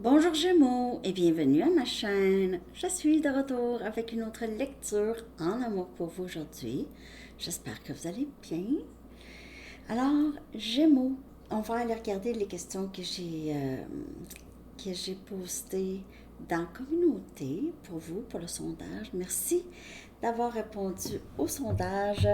Bonjour Gémeaux et bienvenue à ma chaîne. Je suis de retour avec une autre lecture en amour pour vous aujourd'hui. J'espère que vous allez bien. Alors, Gémeaux, on va aller regarder les questions que j'ai postées dans la communauté pour vous, pour le sondage. Merci d'avoir répondu au sondage.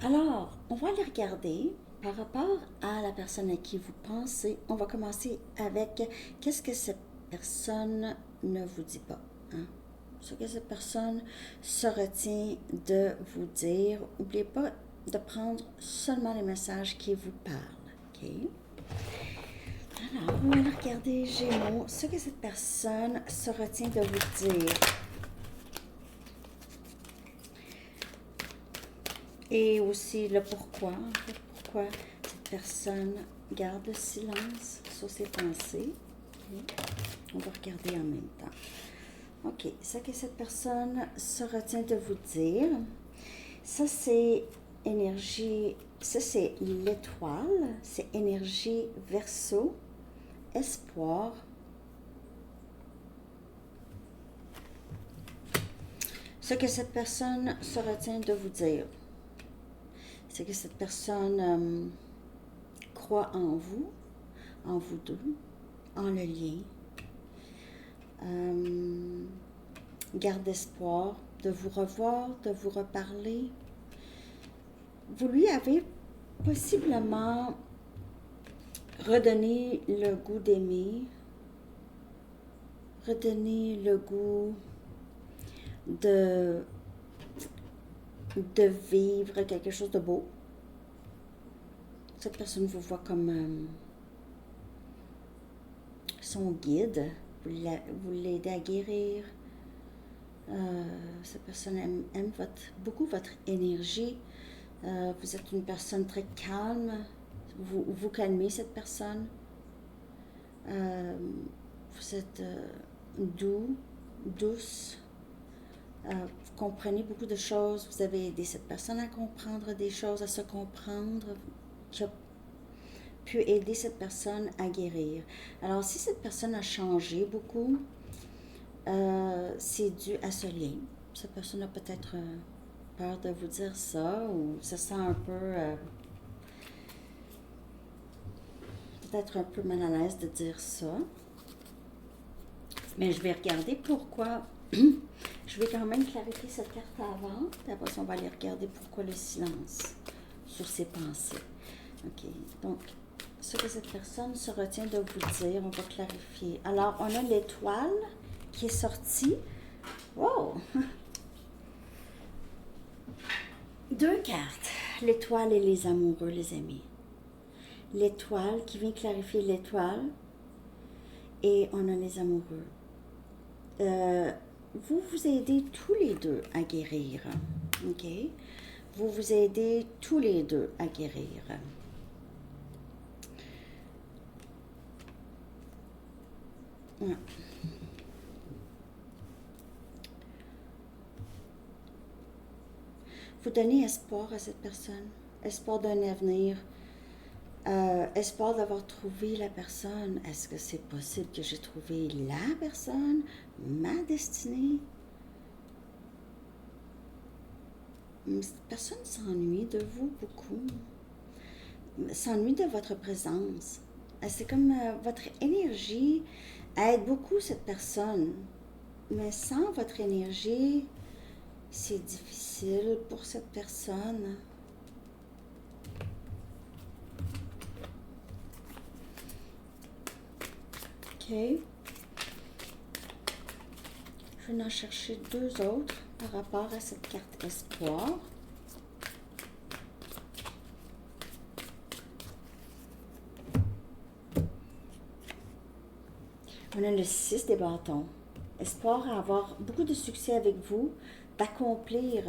Alors, on va aller regarder par rapport à la personne à qui vous pensez. On va commencer avec qu'est-ce que cette personne ne vous dit pas. Hein? Ce que cette personne se retient de vous dire. N'oubliez pas de prendre seulement les messages qui vous parlent. OK? Alors, on va regarder Gémeaux, ce que cette personne se retient de vous dire. Et aussi le pourquoi, en fait, pourquoi cette personne garde le silence sur ses pensées. Okay. On va regarder en même temps. OK, ce que cette personne se retient de vous dire, ça c'est énergie, ça c'est l'étoile, c'est énergie Verseau, espoir. Ce que cette personne se retient de vous dire, c'est que cette personne croit en vous deux, en le lien. Garde espoir de vous revoir, de vous reparler. Vous lui avez possiblement redonné le goût d'aimer, redonné le goût de vivre quelque chose de beau. Cette personne vous voit comme son guide. Vous l'aidez à guérir. Cette personne aime beaucoup votre énergie. Vous êtes une personne très calme. Vous calmez cette personne. Vous êtes douce. Vous comprenez beaucoup de choses. Vous avez aidé cette personne à comprendre des choses, à se comprendre, qui a pu aider cette personne à guérir. Alors, si cette personne a changé beaucoup, c'est dû à ce lien. Cette personne a peut-être peur de vous dire ça ou se sent un peu peut-être un peu mal à l'aise de dire ça. Mais je vais regarder pourquoi. Je vais quand même clarifier cette carte avant. Après ça, on va aller regarder pourquoi le silence sur ses pensées. OK. Donc, ce que cette personne se retient de vous dire, on va clarifier. Alors, on a l'étoile qui est sortie. Wow! Deux cartes. L'étoile et les amoureux, les amis. L'étoile qui vient clarifier l'étoile. Et on a les amoureux. Vous vous aidez tous les deux à guérir. OK? Vous vous aidez tous les deux à guérir. Ouais. Vous donnez espoir à cette personne. Espoir d'un avenir. Espoir d'avoir trouvé la personne. Est-ce que c'est possible que j'ai trouvé la personne, ma destinée? Cette personne s'ennuie de vous beaucoup. S'ennuie de votre présence. C'est comme votre énergie aide beaucoup cette personne. Mais sans votre énergie, c'est difficile pour cette personne. OK. Je vais en chercher deux autres par rapport à cette carte espoir. On a le 6 des bâtons. Espoir à avoir beaucoup de succès avec vous, d'accomplir.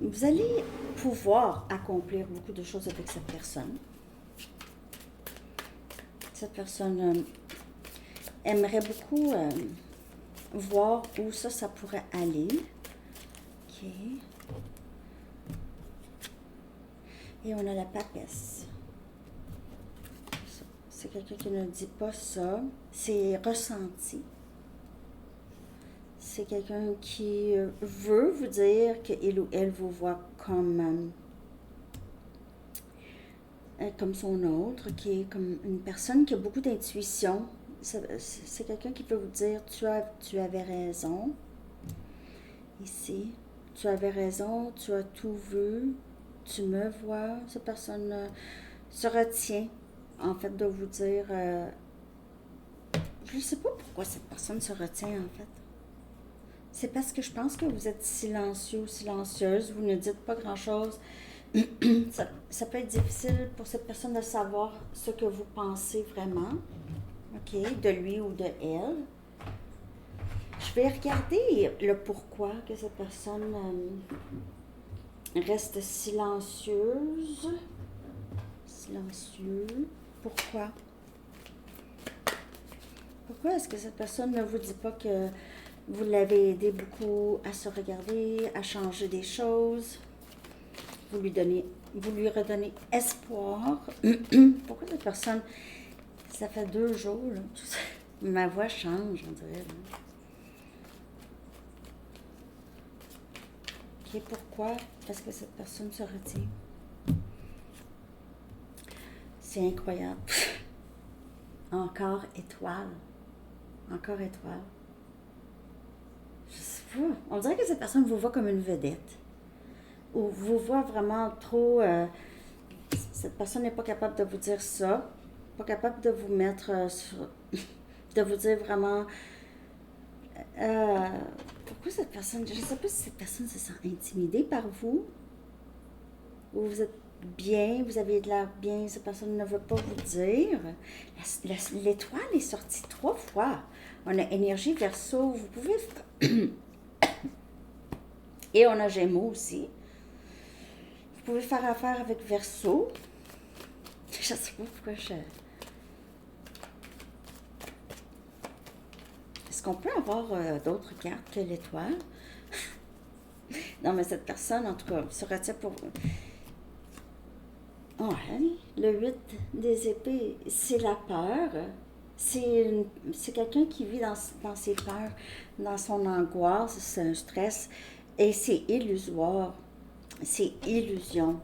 Vous allez pouvoir accomplir beaucoup de choses avec cette personne. Cette personne aimerait beaucoup voir où ça pourrait aller. OK. Et on a la papesse. C'est quelqu'un qui ne dit pas ça. C'est ressenti. C'est quelqu'un qui veut vous dire qu'il ou elle vous voit comme son autre, qui est comme une personne qui a beaucoup d'intuition. C'est quelqu'un qui peut vous dire, tu avais raison. Ici, tu avais raison, tu as tout vu, tu me vois. Cette personne se retient, en fait, de vous dire... je ne sais pas pourquoi cette personne se retient, en fait. C'est parce que je pense que vous êtes silencieux ou silencieuse, vous ne dites pas grand-chose. Ça peut être difficile pour cette personne de savoir ce que vous pensez vraiment, ok, de lui ou de elle. Je vais regarder le pourquoi que cette personne reste silencieuse. Silencieux. Pourquoi? Pourquoi est-ce que cette personne ne vous dit pas que vous l'avez aidé beaucoup à se regarder, à changer des choses? Vous lui redonnez espoir. Pourquoi cette personne, ça fait 2 jours, là, ma voix change, on dirait. Là. Ok, pourquoi? Parce que cette personne se retient. C'est incroyable. Encore étoile. Encore étoile. Je sais pas. On dirait que cette personne vous voit comme une vedette. Ou vous voit vraiment trop... cette personne n'est pas capable de vous dire ça. Pas capable de vous mettre sur... de vous dire vraiment... pourquoi cette personne... Je ne sais pas si cette personne se sent intimidée par vous. Ou vous êtes bien, vous avez de l'air bien, cette personne ne veut pas vous dire. L'étoile est sortie 3 fois. On a énergie Verseau, vous pouvez... Et on a Gémeaux aussi. Vous pouvez faire affaire avec Verseau. Je ne sais pas pourquoi Est-ce qu'on peut avoir d'autres cartes que l'étoile? Non, mais cette personne, en tout cas, se retient pour... Ouais, le 8 des épées, c'est la peur. C'est quelqu'un qui vit dans ses peurs, dans son angoisse, c'est un stress. Et c'est illusoire. C'est illusion.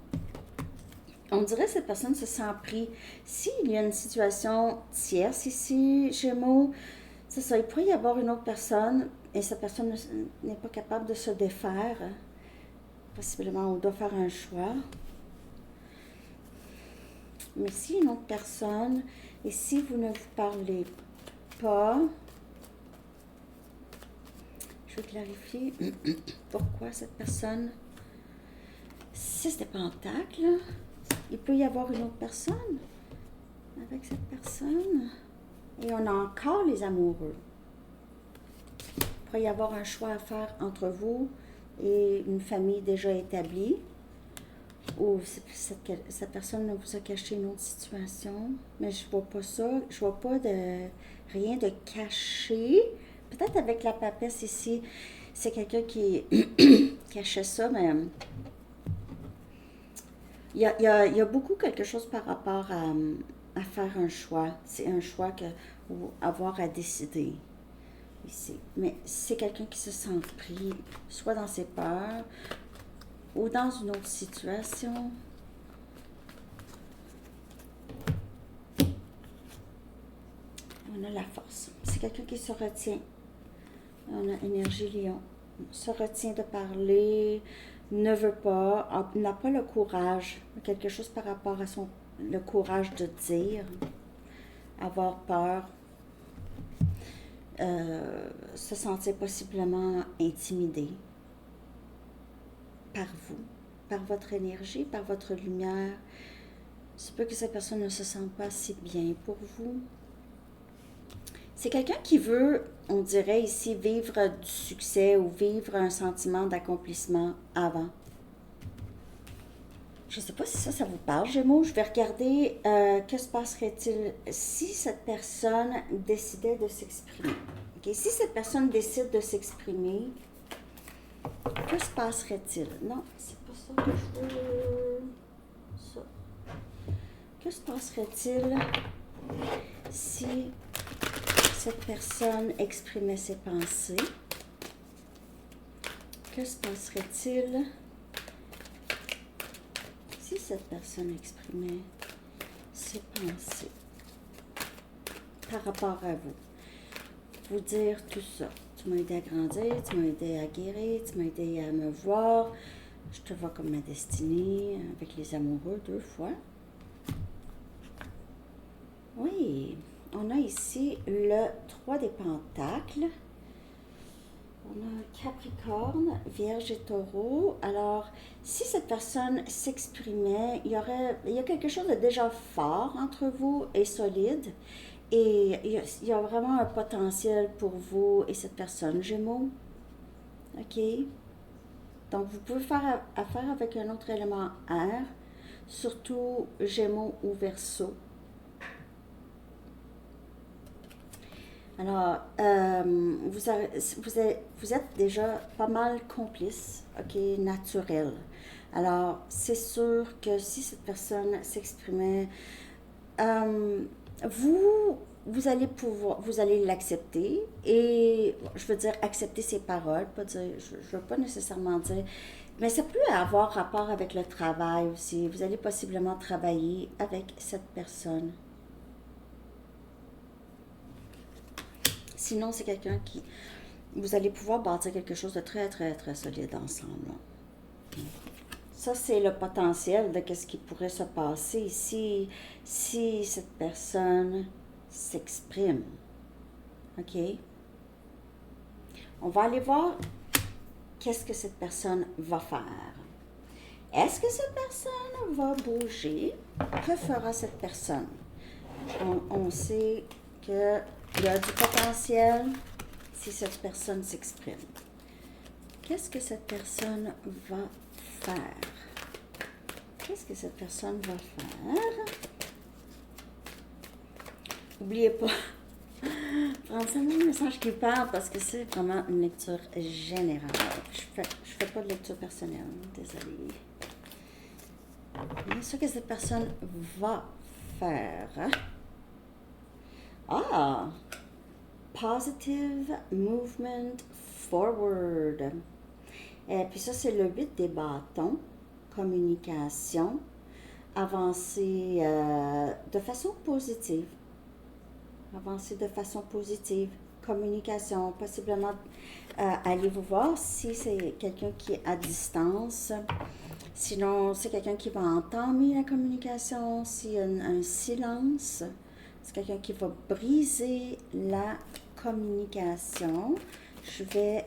On dirait que cette personne se sent pris. S'il y a une situation tierce ici, Gémeaux, c'est ça, il pourrait y avoir une autre personne et cette personne n'est pas capable de se défaire. Possiblement, on doit faire un choix. Mais si une autre personne, et si vous ne vous parlez pas, je vais clarifier pourquoi cette personne, 6 de Pentacles, il peut y avoir une autre personne avec cette personne. Et on a encore les amoureux. Il pourrait y avoir un choix à faire entre vous et une famille déjà établie. Ou cette personne vous a caché une autre situation. Mais je vois pas ça. Je vois pas rien de caché. Peut-être avec la papesse ici, c'est quelqu'un qui cachait ça, mais il y a beaucoup quelque chose par rapport à faire un choix. C'est un choix ou avoir à décider ici. Mais c'est quelqu'un qui se sent pris, soit dans ses peurs ou dans une autre situation. On a la force. C'est quelqu'un qui se retient. On a énergie lion. Se retient de parler, ne veut pas, n'a pas le courage. Quelque chose par rapport à le courage de dire, avoir peur, se sentir possiblement intimidé par vous, par votre énergie, par votre lumière. C'est peut que cette personne ne se sente pas si bien pour vous. C'est quelqu'un qui veut, on dirait ici, vivre du succès ou vivre un sentiment d'accomplissement avant. Je ne sais pas si ça vous parle, Gémeaux. Je vais regarder que se passerait-il si cette personne décidait de s'exprimer. Okay? Si cette personne décide de s'exprimer, que se passerait-il? Non, c'est pas ça que je veux. Ça. Que se passerait-il Si cette personne exprimait ses pensées, que se passerait-il si cette personne exprimait ses pensées par rapport à vous? Vous dire tout ça. Tu m'as aidé à grandir, tu m'as aidé à guérir, tu m'as aidé à me voir. Je te vois comme ma destinée, avec les amoureux 2 fois. Oui, on a ici le 3 des pentacles. On a Capricorne, Vierge et Taureau. Alors, si cette personne s'exprimait, il y a quelque chose de déjà fort entre vous et solide. Et il y a vraiment un potentiel pour vous et cette personne. Gémeaux, OK? Donc, vous pouvez faire affaire avec un autre élément air, surtout Gémeaux ou Verseau. Alors, vous êtes déjà pas mal complice, OK, naturel. Alors, c'est sûr que si cette personne s'exprimait, vous allez vous allez l'accepter et je veux dire accepter ses paroles, pas dire, je veux pas nécessairement dire, mais ça peut avoir rapport avec le travail aussi. Vous allez possiblement travailler avec cette personne. Sinon, c'est quelqu'un qui, vous allez pouvoir bâtir quelque chose de très, très, très solide ensemble. Ça, c'est le potentiel de ce qui pourrait se passer si cette personne s'exprime. OK? On va aller voir qu'est-ce que cette personne va faire. Est-ce que cette personne va bouger? Que fera cette personne? On sait qu'il y a du potentiel si cette personne s'exprime. Qu'est-ce que cette personne va faire? Qu'est-ce que cette personne va faire? N'oubliez pas, prendre seulement le message qui parle parce que c'est vraiment une lecture générale. Je fais pas de lecture personnelle, désolée. Mais ce que cette personne va faire. Ah! Positive movement forward. Et puis ça, c'est le 8 des bâtons. Communication. Avancer de façon positive. Avancer de façon positive. Communication. Possiblement, allez vous voir si c'est quelqu'un qui est à distance. Sinon, c'est quelqu'un qui va entamer la communication. S'il y a un silence, c'est quelqu'un qui va briser la communication. Je vais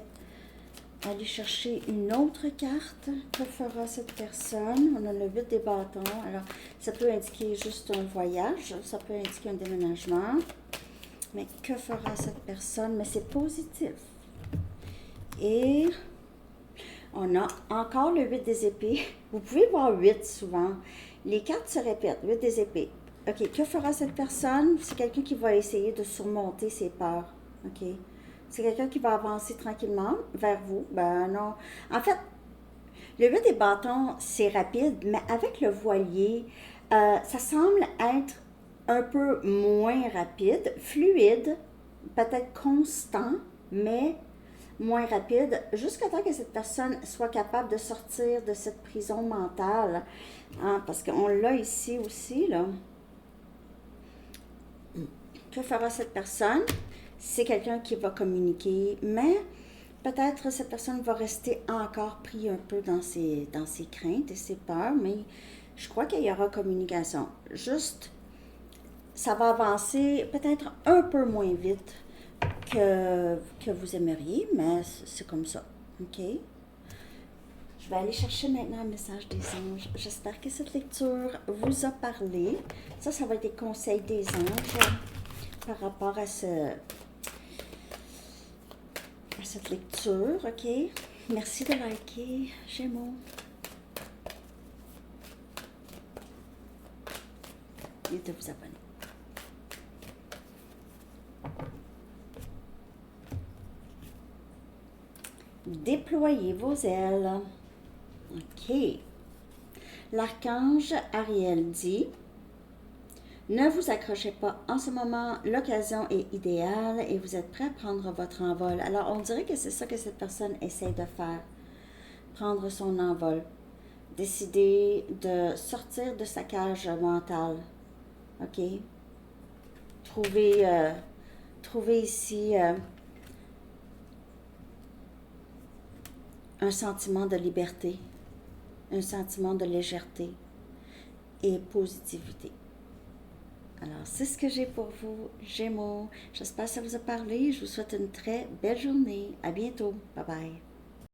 aller chercher une autre carte. Que fera cette personne? On a le 8 des bâtons. Alors, ça peut indiquer juste un voyage. Ça peut indiquer un déménagement. Mais que fera cette personne? Mais c'est positif. Et on a encore le 8 des épées. Vous pouvez voir 8 souvent. Les cartes se répètent. 8 des épées. OK, que fera cette personne? C'est quelqu'un qui va essayer de surmonter ses peurs. OK? C'est quelqu'un qui va avancer tranquillement vers vous. Ben non. En fait, le 8 des bâtons, c'est rapide, mais avec le voilier, ça semble être un peu moins rapide, fluide, peut-être constant, mais moins rapide, jusqu'à temps que cette personne soit capable de sortir de cette prison mentale. Hein, parce qu'on l'a ici aussi, là. Que fera cette personne? C'est quelqu'un qui va communiquer, mais peut-être cette personne va rester encore pris un peu dans ses craintes et ses peurs, mais je crois qu'il y aura communication. Juste, ça va avancer peut-être un peu moins vite que vous aimeriez, mais c'est comme ça. OK? Je vais aller chercher maintenant un message des anges. J'espère que cette lecture vous a parlé. Ça va être des conseils des anges par rapport à cette lecture, OK? Merci de liker, Gémeaux. Et de vous abonner. Déployez vos ailes. OK. L'archange Ariel dit: Ne vous accrochez pas. En ce moment, l'occasion est idéale et vous êtes prêt à prendre votre envol. Alors, on dirait que c'est ça que cette personne essaie de faire. Prendre son envol. Décider de sortir de sa cage mentale. OK? Trouver, trouver ici un sentiment de liberté, un sentiment de légèreté et positivité. Alors, c'est ce que j'ai pour vous, Gémeaux. J'espère que ça vous a parlé. Je vous souhaite une très belle journée. À bientôt. Bye bye.